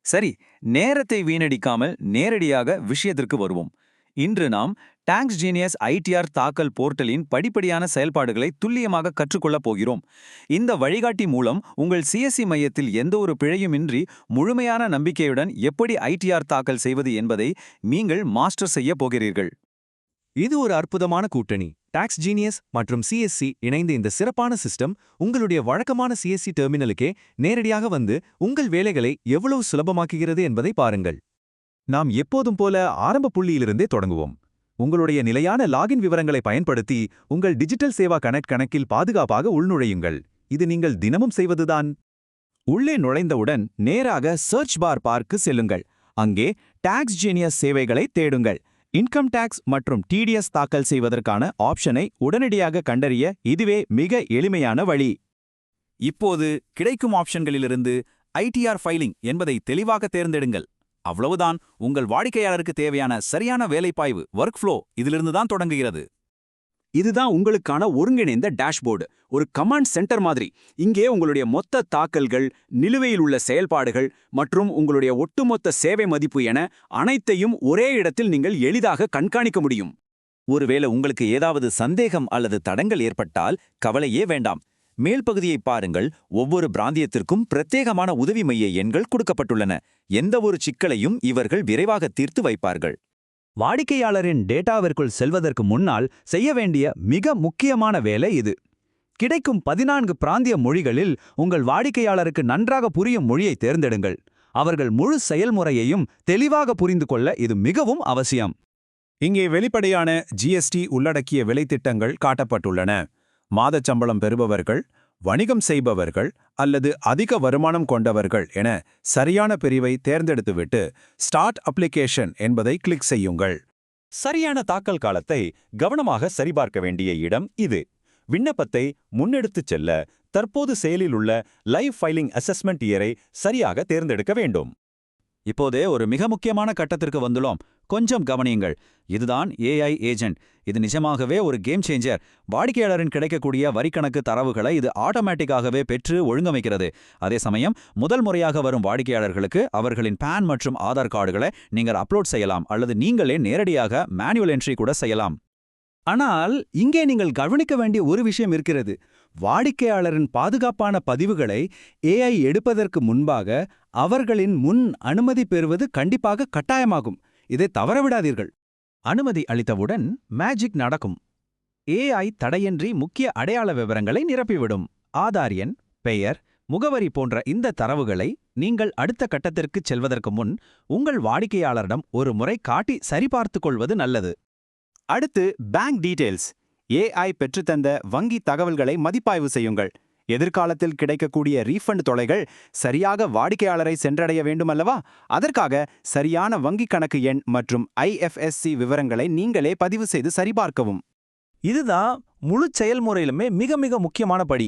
சரி, நேரத்தை வீணடிக்காமல் நேரடியாக விஷயத்திற்கு வருவோம். இன்று நாம் டாக்ஸ் ஜீனியஸ் ஐடிஆர் தாக்கல் போர்ட்டலின் படிப்படியான செயல்பாடுகளை துல்லியமாக கற்றுக்கொள்ளப் போகிறோம். இந்த வழிகாட்டி மூலம் உங்கள் சிஎஸ்சி மையத்தில் எந்த ஒரு பிழையுமின்றி முழுமையான நம்பிக்கையுடன் எப்படி ஐடிஆர் தாக்கல் செய்வது என்பதை நீங்கள் மாஸ்டர் செய்ய போகிறீர்கள். இது ஒரு அற்புதமான கூட்டணி. டாக்ஸ் ஜீனியஸ் மற்றும் சிஎஸ்சி இணைந்த இந்த சிறப்பான சிஸ்டம் உங்களுடைய வழக்கமான சிஎஸ்சி டெர்மினலுக்கே நேரடியாக வந்து உங்கள் வேலைகளை எவ்வளவு சுலபமாக்குகிறது என்பதை பாருங்கள். நாம் எப்போதும் போல ஆரம்ப புள்ளியிலிருந்தே தொடங்குவோம். உங்களுடைய நிலையான லாகின் விவரங்களை பயன்படுத்தி உங்கள் டிஜிட்டல் சேவா கனெக்ட் கணக்கில் பாதுகாப்பாக உள்நுழையுங்கள். இது நீங்கள் தினமும் செய்வதுதான். உள்ளே நுழைந்தவுடன் நேராக சர்ச் பார் பார்க்கு செல்லுங்கள். அங்கே டாக்ஸ் ஜீனியஸ் சேவைகளை தேடுங்கள். இன்கம் டாக்ஸ் மற்றும் டிடிஎஸ் தாக்கல் செய்வதற்கான ஆப்ஷனை உடனடியாக கண்டறிய இதுவே மிக எளிமையான வழி. இப்போது கிடைக்கும் ஆப்ஷன்களிலிருந்து ஐடிஆர் ஃபைலிங் என்பதை தெளிவாக தேர்ந்தெடுங்கள். அவ்வளவுதான். உங்கள் வாடிக்கையாளருக்கு தேவையான சரியான வேலைப்பாய்வு ஒர்க் ஃப்ளோ இதிலிருந்து தான் தொடங்குகிறது. இதுதான் உங்களுக்கான ஒருங்கிணைந்த டேஷ்போர்டு, ஒரு கமாண்ட் சென்டர் மாதிரி. இங்கே உங்களுடைய மொத்த தாக்கல்கள், நிலுவையில் உள்ள செயல்பாடுகள் மற்றும் உங்களுடைய ஒட்டுமொத்த சேவை மதிப்பு என அனைத்தையும் ஒரே இடத்தில் நீங்கள் எளிதாக கண்காணிக்க முடியும். ஒருவேளை உங்களுக்கு ஏதாவது சந்தேகம் அல்லது தடங்கள் ஏற்பட்டால் கவலையே வேண்டாம். மேல் பகுதியை பாருங்கள். ஒவ்வொரு பிராந்தியத்திற்கும் பிரத்யேகமான உதவி மைய எண்கள் கொடுக்கப்பட்டுள்ளன. எந்த ஒரு சிக்கலையும் இவர்கள் விரைவாக தீர்த்து வைப்பார்கள். வாடிக்கையாளரின் டேட்டாவிற்குள் செல்வதற்கு முன்னால் செய்ய வேண்டிய மிக முக்கியமான வேலை இது. கிடைக்கும் 14 பிராந்திய மொழிகளில் உங்கள் வாடிக்கையாளருக்கு நன்றாக புரியும் மொழியை தேர்ந்தெடுங்கள். அவர்கள் முழு செயல்முறையையும் தெளிவாக புரிந்து கொள்ள இது மிகவும் அவசியம். இங்கே வெளிப்படையான ஜிஎஸ்டி உள்ளடக்கிய விலைத்திட்டங்கள் காட்டப்பட்டுள்ளன. மாதச் சம்பளம் பெறுபவர்கள், வணிகம் செய்பவர்கள் அல்லது அதிக வருமானம் கொண்டவர்கள் என சரியான பிரிவை தேர்ந்தெடுத்துவிட்டு ஸ்டார்ட் அப்ளிகேஷன் என்பதை கிளிக் செய்யுங்கள். சரியான தாக்கல் காலத்தை கவனமாக சரிபார்க்க வேண்டிய இடம் இது. விண்ணப்பத்தை முன்னெடுத்துச் செல்ல தற்போது செயலில் உள்ள லைவ் ஃபைலிங் அசஸ்மெண்ட் இயரை சரியாக தேர்ந்தெடுக்க வேண்டும். இப்போதே ஒரு மிக முக்கியமான கட்டத்திற்கு வந்துள்ளோம். கொஞ்சம் கவனியுங்கள். இதுதான் ஏஐ ஏஜென்ட். இது நிஜமாகவே ஒரு கேம் சேஞ்சர். வாடிக்கையாளரின் கிடைக்கக்கூடிய வரிக்கணக்கு தரவுகளை இது ஆட்டோமேட்டிக்காகவே பெற்று ஒழுங்கமைக்கிறது. அதே சமயம் முதல் முறையாக வரும் வாடிக்கையாளர்களுக்கு அவர்களின் பான் மற்றும் ஆதார் கார்டுகளை நீங்கள் அப்லோட் செய்யலாம் அல்லது நீங்களே நேரடியாக மேனுவல் என்ட்ரி கூட செய்யலாம். ஆனால் இங்கே நீங்கள் கவனிக்க வேண்டிய ஒரு விஷயம் இருக்கிறது. வாடிக்கையாளரின் பாதுகாப்பான பதிவுகளை ஏஐ எடுப்பதற்கு முன்பாக அவர்களின் முன் அனுமதி பெறுவது கண்டிப்பாக கட்டாயமாகும். இதை தவறவிடாதீர்கள். அனுமதி அளித்தவுடன் மேஜிக் நடக்கும். ஏஐ தடையின்றி முக்கிய அடையாள விவரங்களை நிரப்பிவிடும். ஆதார் எண், பெயர், முகவரி போன்ற இந்த தரவுகளை நீங்கள் அடுத்த கட்டத்திற்குச் செல்வதற்கு முன் உங்கள் வாடிக்கையாளரிடம் ஒரு முறை காட்டி சரிபார்த்துக் கொள்வது நல்லது. அடுத்து பேங்க் டீடைல்ஸ். ஏஐ பெற்றுத்தந்த வங்கி தகவல்களை மதிப்பாய்வு செய்யுங்கள். எதிர்காலத்தில் கிடைக்கக்கூடிய ரீஃபண்ட் தொலைகள் சரியாக வாடிக்கையாளரை சென்றடைய வேண்டுமல்லவா? அதற்காக சரியான வங்கி கணக்கு எண் மற்றும் ஐஎஃப்எஸ்சி விவரங்களை நீங்களே பதிவு செய்து சரிபார்க்கவும். இதுதான் முழு செயல்முறையிலுமே மிக மிக முக்கியமான படி.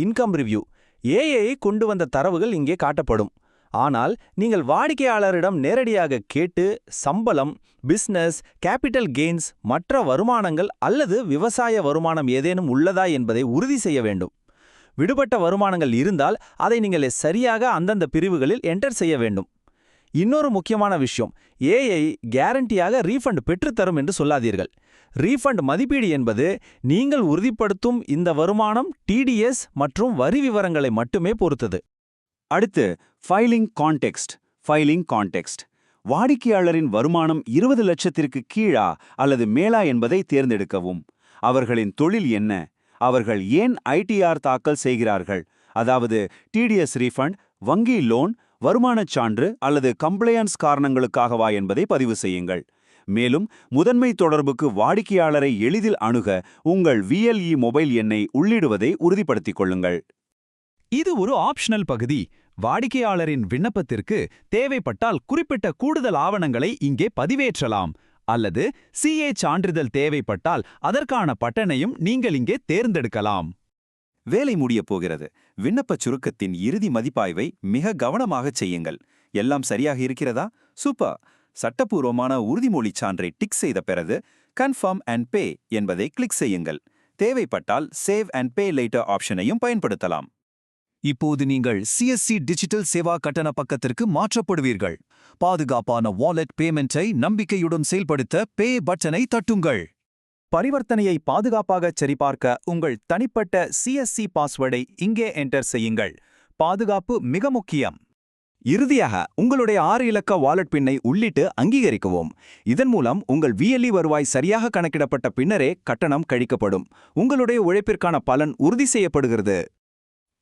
Income review. ஏஐ கொண்டு வந்த தரவுகள் இங்கே காட்டப்படும். ஆனால் நீங்கள் வாடிக்கையாளரிடம் நேரடியாக கேட்டு சம்பளம், பிசினஸ், கேபிட்டல் கெயின்ஸ், மற்ற வருமானங்கள் அல்லது விவசாய வருமானம் ஏதேனும் உள்ளதா என்பதை உறுதி செய்ய வேண்டும். விடுபட்ட வருமானங்கள் இருந்தால் அதை நீங்கள் சரியாக அந்தந்த பிரிவுகளில் என்டர் செய்ய வேண்டும். இன்னொரு முக்கியமான விஷயம், ஏஐ கேரண்டியாக ரீஃபண்ட் பெற்றுத்தரும் என்று சொல்லாதீர்கள். ரீஃபண்ட் மதிப்பீடு என்பது நீங்கள் உறுதிப்படுத்தும் இந்த வருமானம், டிடிஎஸ் மற்றும் வரி விவரங்களை மட்டுமே பொறுத்தது. அடுத்து ஃபைலிங் கான்டெக்ஸ்ட். Filing context. வாடிக்கையாளரின் வருமானம் 20 லட்சத்திற்கு கீழா அல்லது மேலா என்பதை தேர்ந்தெடுக்கவும். அவர்களின் தொழில் என்ன? அவர்கள் ஏன் ஐடிஆர் தாக்கல் செய்கிறார்கள்? அதாவது டிடிஎஸ் ரீஃபண்ட், வங்கி லோன், வருமானச் சான்று அல்லது கம்ப்ளையன்ஸ் காரணங்களுக்காகவா என்பதை பதிவு செய்யுங்கள். மேலும் முதன்மை தொடர்புக்கு வாடிக்கையாளரை எளிதில் அணுக உங்கள் VLE மொபைல் எண்ணை உள்ளிடுவதை உறுதிப்படுத்திக் கொள்ளுங்கள். இது ஒரு ஆப்ஷனல் பகுதி. வாடிக்கையாளரின் விண்ணப்பத்திற்கு தேவைப்பட்டால் குறிப்பிட்ட கூடுதல் ஆவணங்களை இங்கே பதிவேற்றலாம். அல்லது CA சான்றிதழ் தேவைப்பட்டால் அதற்கான பட்டனையும் நீங்கள் இங்கே தேர்ந்தெடுக்கலாம். வேலை முடியப் போகிறது. விண்ணப்பச் சுருக்கத்தின் இறுதி மதிப்பாய்வை மிக கவனமாகச் செய்யுங்கள். எல்லாம் சரியாக இருக்கிறதா? சூப்பர். சட்டப்பூர்வமான உறுதிமொழிச் சான்றை டிக் செய்த பிறகு கன்ஃபார்ம் அண்ட் பே என்பதை கிளிக் செய்யுங்கள். தேவைப்பட்டால் சேவ் அண்ட் பே லேட்டர் ஆப்ஷனையும் பயன்படுத்தலாம். இப்போது நீங்கள் சிஎஸ்சி டிஜிட்டல் சேவா கட்டண பக்கத்திற்கு மாற்றப்படுவீர்கள். பாதுகாப்பான வாலெட் பேமெண்ட்டை நம்பிக்கையுடன் செயல்படுத்த பே பட்டனை தட்டுங்கள். பரிவர்த்தனையை பாதுகாப்பாகச் சரிபார்க்க உங்கள் தனிப்பட்ட சிஎஸ்சி பாஸ்வேர்டை இங்கே என்டர் செய்யுங்கள். பாதுகாப்பு மிக முக்கியம். இறுதியாக உங்களுடைய 6 இலக்க வாலெட் பின்னை உள்ளிட்டு அங்கீகரிக்கவும். இதன் மூலம் உங்கள் VLE வருவாய் சரியாக கணக்கிடப்பட்ட பின்னரே கட்டணம் கழிக்கப்படும். உங்களுடைய உழைப்பிற்கான பலன் உறுதி செய்யப்படுகிறது.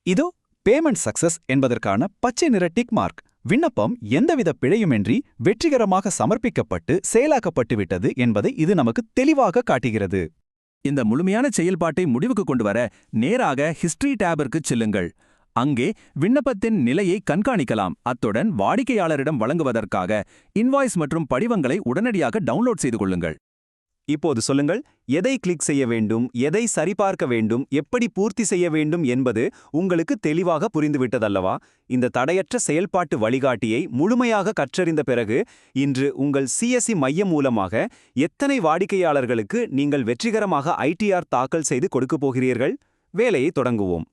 இதோ பேமெண்ட் சக்சஸ் என்பதற்கான பச்சை நிற டிக் மார்க். விண்ணப்பம் எந்தவித பிழையுமின்றி வெற்றிகரமாக சமர்ப்பிக்கப்பட்டு செயலாக்கப்பட்டு விட்டது என்பதை இது நமக்கு தெளிவாக காட்டுகிறது. இந்த முழுமையான செயல்பாட்டை முடிவுக்கு கொண்டு வர நேராக ஹிஸ்டரி டேபிற்கு செல்லுங்கள். அங்கே விண்ணப்பத்தின் நிலையை கண்காணிக்கலாம். அத்துடன் வாடிக்கையாளரிடம் வழங்குவதற்காக இன்வாய்ஸ் மற்றும் படிவங்களை உடனடியாக டவுன்லோட் செய்து கொள்ளுங்கள். இப்போது சொல்லுங்கள், எதை கிளிக் செய்ய வேண்டும், எதை சரிபார்க்க வேண்டும், எப்படி பூர்த்தி செய்ய வேண்டும் என்பது உங்களுக்கு தெளிவாக புரிந்துவிட்டதல்லவா? இந்த தடையற்ற செயல்பாட்டு வழிகாட்டியை முழுமையாக கற்றறிந்த பிறகு இன்று உங்கள் சிஎஸ்சி மையம் மூலமாக எத்தனை வாடிக்கையாளர்களுக்கு நீங்கள் வெற்றிகரமாக ITR தாக்கல் செய்து கொடுக்கப் போகிறீர்கள்? வேலையை தொடங்குவோம்.